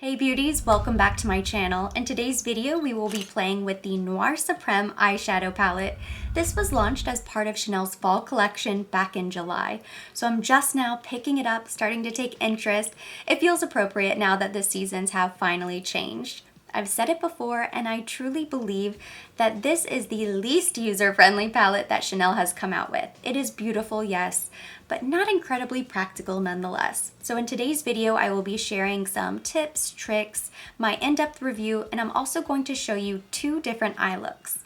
Hey beauties, welcome back to my channel. In today's video, we will be playing with the Noir Supreme eyeshadow palette. This was launched as part of Chanel's fall collection back in July. So I'm just now picking it up, starting to take interest. It feels appropriate now that the seasons have finally changed. I've said it before, and I truly believe that this is the least user-friendly palette that Chanel has come out with. It is beautiful, yes, but not incredibly practical nonetheless. So in today's video, I will be sharing some tips, tricks, my in-depth review, and I'm also going to show you two different eye looks.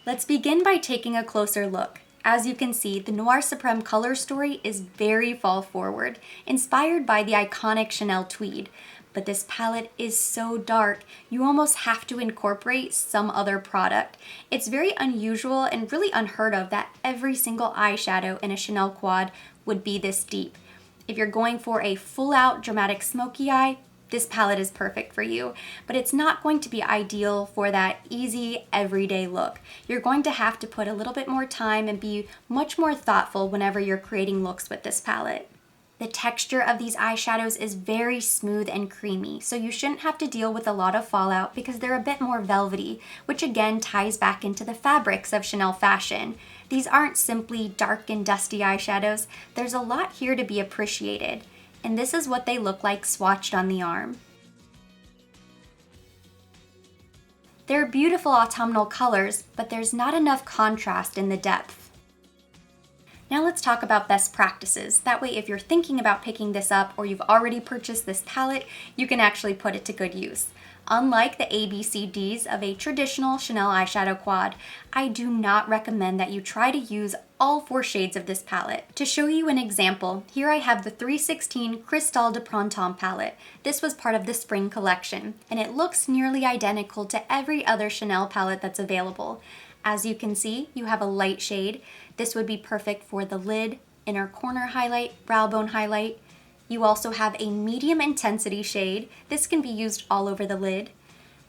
Let's begin by taking a closer look. As you can see, the Noir Supreme color story is very fall forward, inspired by the iconic Chanel tweed. But this palette is so dark, you almost have to incorporate some other product. It's very unusual and really unheard of that every single eyeshadow in a Chanel quad would be this deep. If you're going for a full-out dramatic smoky eye, this palette is perfect for you, but it's not going to be ideal for that easy, everyday look. You're going to have to put a little bit more time and be much more thoughtful whenever you're creating looks with this palette. The texture of these eyeshadows is very smooth and creamy, so you shouldn't have to deal with a lot of fallout because they're a bit more velvety, which again ties back into the fabrics of Chanel fashion. These aren't simply dark and dusty eyeshadows. There's a lot here to be appreciated. And this is what they look like swatched on the arm. They're beautiful autumnal colors, but there's not enough contrast in the depth. Now let's talk about best practices. That way, if you're thinking about picking this up or you've already purchased this palette, you can actually put it to good use. Unlike the ABCDs of a traditional Chanel eyeshadow quad, I do not recommend that you try to use all 4 shades of this palette. To show you an example, here I have the 316 Cristal de Printemps palette. This was part of the spring collection, and it looks nearly identical to every other Chanel palette that's available. As you can see, you have a light shade. This would be perfect for the lid, inner corner highlight, brow bone highlight. You also have a medium intensity shade. This can be used all over the lid.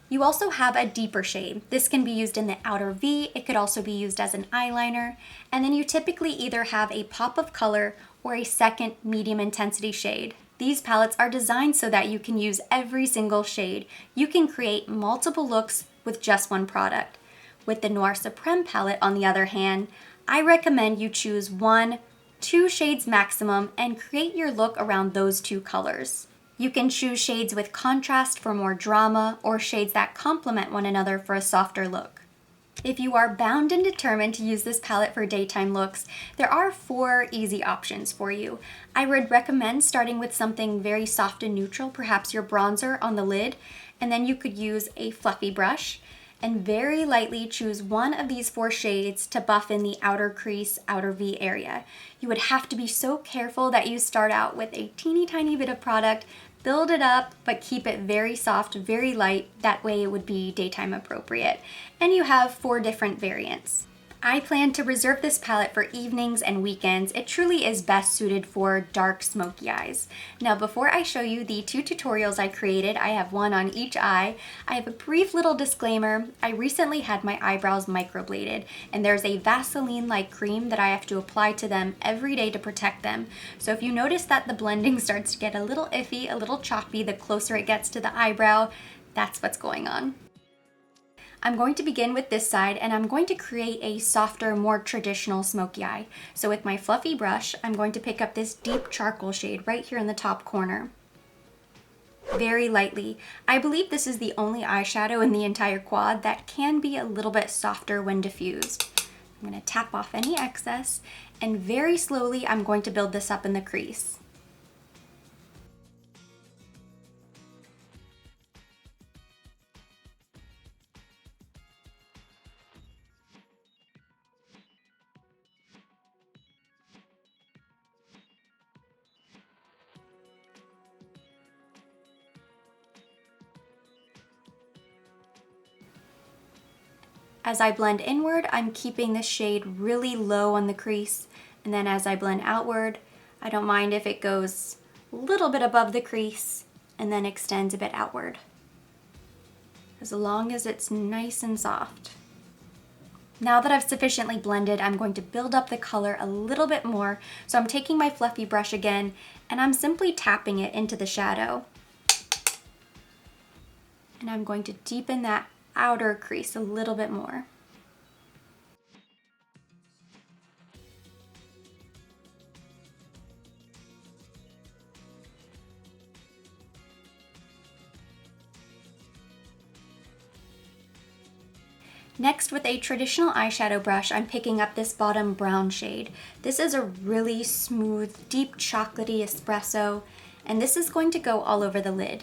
You also have a deeper shade. This can be used in the outer V. It could also be used as an eyeliner. And then you typically either have a pop of color or a second medium intensity shade. These palettes are designed so that you can use every single shade. You can create multiple looks with just one product. With the Noir Supreme palette, on the other hand, I recommend you choose 1-2 shades maximum and create your look around those 2 colors. You can choose shades with contrast for more drama or shades that complement one another for a softer look. If you are bound and determined to use this palette for daytime looks, there are 4 easy options for you. I would recommend starting with something very soft and neutral, perhaps your bronzer on the lid, and then you could use a fluffy brush and very lightly choose one of these 4 shades to buff in the outer crease, outer V area. You would have to be so careful that you start out with a teeny tiny bit of product, build it up, but keep it very soft, very light. That way it would be daytime appropriate. And you have 4 different variants. I plan to reserve this palette for evenings and weekends. It truly is best suited for dark, smoky eyes. Now, before I show you the 2 tutorials I created, I have one on each eye. I have a brief little disclaimer. I recently had my eyebrows microbladed, and there's a Vaseline-like cream that I have to apply to them every day to protect them. So if you notice that the blending starts to get a little iffy, a little choppy the closer it gets to the eyebrow, that's what's going on. I'm going to begin with this side, and I'm going to create a softer, more traditional smoky eye. So with my fluffy brush, I'm going to pick up this deep charcoal shade right here in the top corner. Very lightly. I believe this is the only eyeshadow in the entire quad that can be a little bit softer when diffused. I'm going to tap off any excess, and very slowly I'm going to build this up in the crease. As I blend inward, I'm keeping the shade really low on the crease, and then as I blend outward, I don't mind if it goes a little bit above the crease and then extends a bit outward, as long as it's nice and soft. Now that I've sufficiently blended, I'm going to build up the color a little bit more. So I'm taking my fluffy brush again, and I'm simply tapping it into the shadow. And I'm going to deepen that outer crease a little bit more. Next, with a traditional eyeshadow brush, I'm picking up this bottom brown shade. This is a really smooth, deep chocolatey espresso, and this is going to go all over the lid.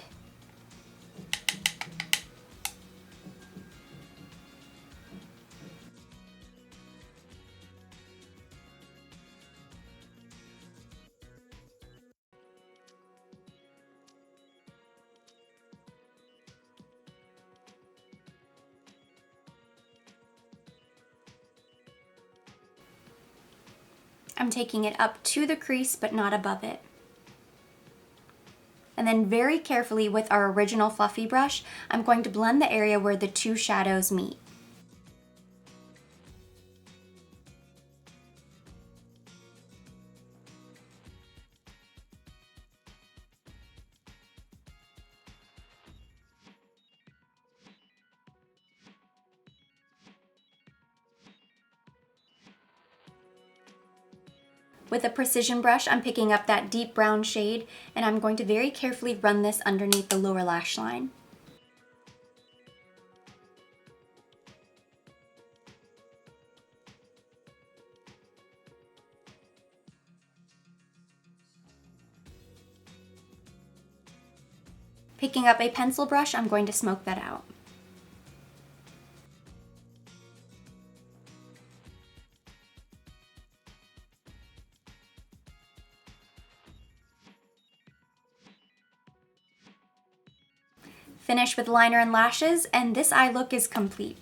I'm taking it up to the crease, but not above it. And then very carefully with our original fluffy brush, I'm going to blend the area where the two shadows meet. With a precision brush, I'm picking up that deep brown shade, and I'm going to very carefully run this underneath the lower lash line. Picking up a pencil brush, I'm going to smoke that out. Finish with liner and lashes, and this eye look is complete.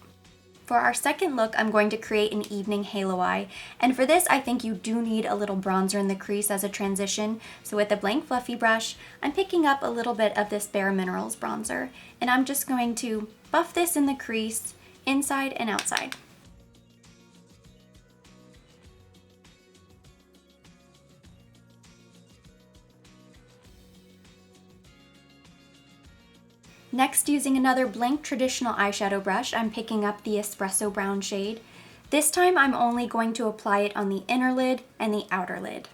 For our second look, I'm going to create an evening halo eye, and for this I think you do need a little bronzer in the crease as a transition. So with a blank fluffy brush, I'm picking up a little bit of this Bare Minerals bronzer, and I'm just going to buff this in the crease, inside and outside. Next, using another blank traditional eyeshadow brush, I'm picking up the espresso brown shade. This time I'm only going to apply it on the inner lid and the outer lid.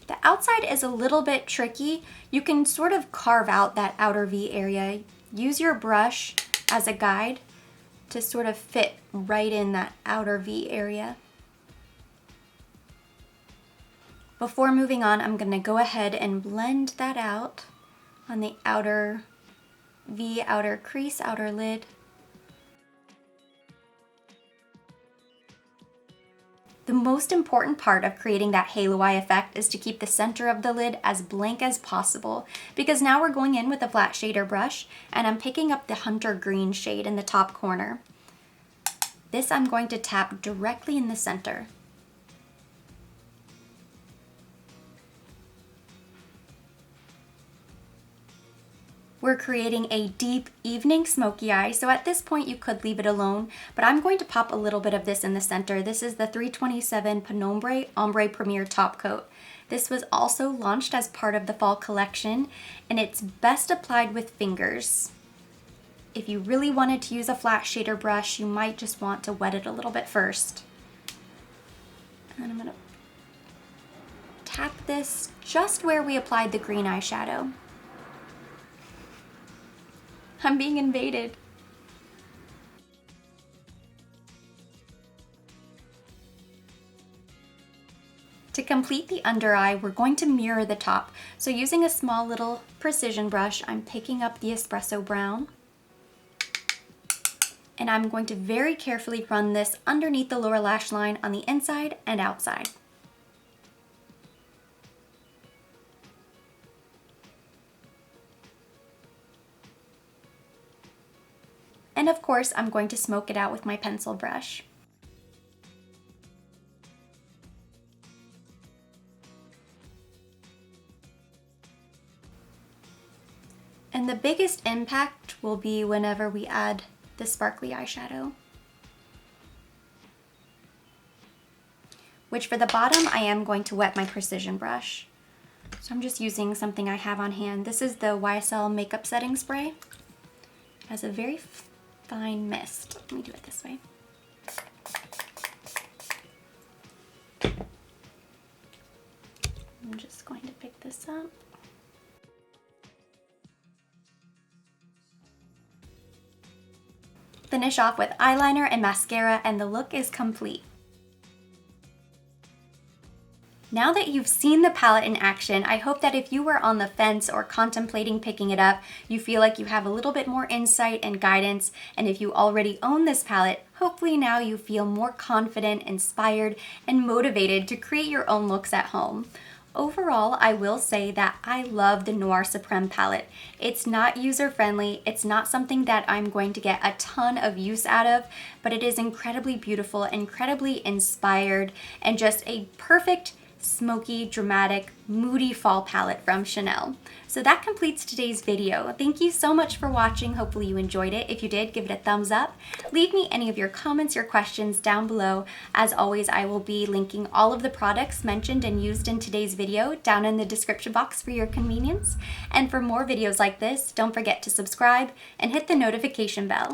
The outside is a little bit tricky. You can sort of carve out that outer V area. Use your brush as a guide to sort of fit right in that outer V area. Before moving on, I'm going to go ahead and blend that out on the outer V, outer crease, outer lid. The most important part of creating that halo eye effect is to keep the center of the lid as blank as possible, because now we're going in with a flat shader brush, and I'm picking up the Hunter Green shade in the top corner. This I'm going to tap directly in the center. We're creating a deep evening smoky eye, so at this point you could leave it alone, but I'm going to pop a little bit of this in the center. This is the 327 Penombre Ombre Premier Top Coat. This was also launched as part of the fall collection, and it's best applied with fingers. If you really wanted to use a flat shader brush, you might just want to wet it a little bit first. And then I'm going to tap this just where we applied the green eyeshadow. I'm being invaded. To complete the under eye, we're going to mirror the top. So using a small little precision brush, I'm picking up the espresso brown, and I'm going to very carefully run this underneath the lower lash line on the inside and outside. And And of course, I'm going to smoke it out with my pencil brush. And the biggest impact will be whenever we add the sparkly eyeshadow. Which for the bottom, I am going to wet my precision brush. So I'm just using something I have on hand. This is the YSL makeup setting spray. It has a very fine mist. Let me do it this way. I'm just going to pick this up. Finish off with eyeliner and mascara, and the look is complete. Now that you've seen the palette in action, I hope that if you were on the fence or contemplating picking it up, you feel like you have a little bit more insight and guidance, and if you already own this palette, hopefully now you feel more confident, inspired, and motivated to create your own looks at home. Overall, I will say that I love the Noir Supreme palette. It's not user-friendly, it's not something that I'm going to get a ton of use out of, but it is incredibly beautiful, incredibly inspired, and just a perfect, smoky, dramatic, moody fall palette from Chanel. So that completes today's video. Thank you so much for watching. Hopefully you enjoyed it. If you did, give it a thumbs up. Leave me any of your comments or questions down below. As always, I will be linking all of the products mentioned and used in today's video down in the description box for your convenience. And for more videos like this, don't forget to subscribe and hit the notification bell.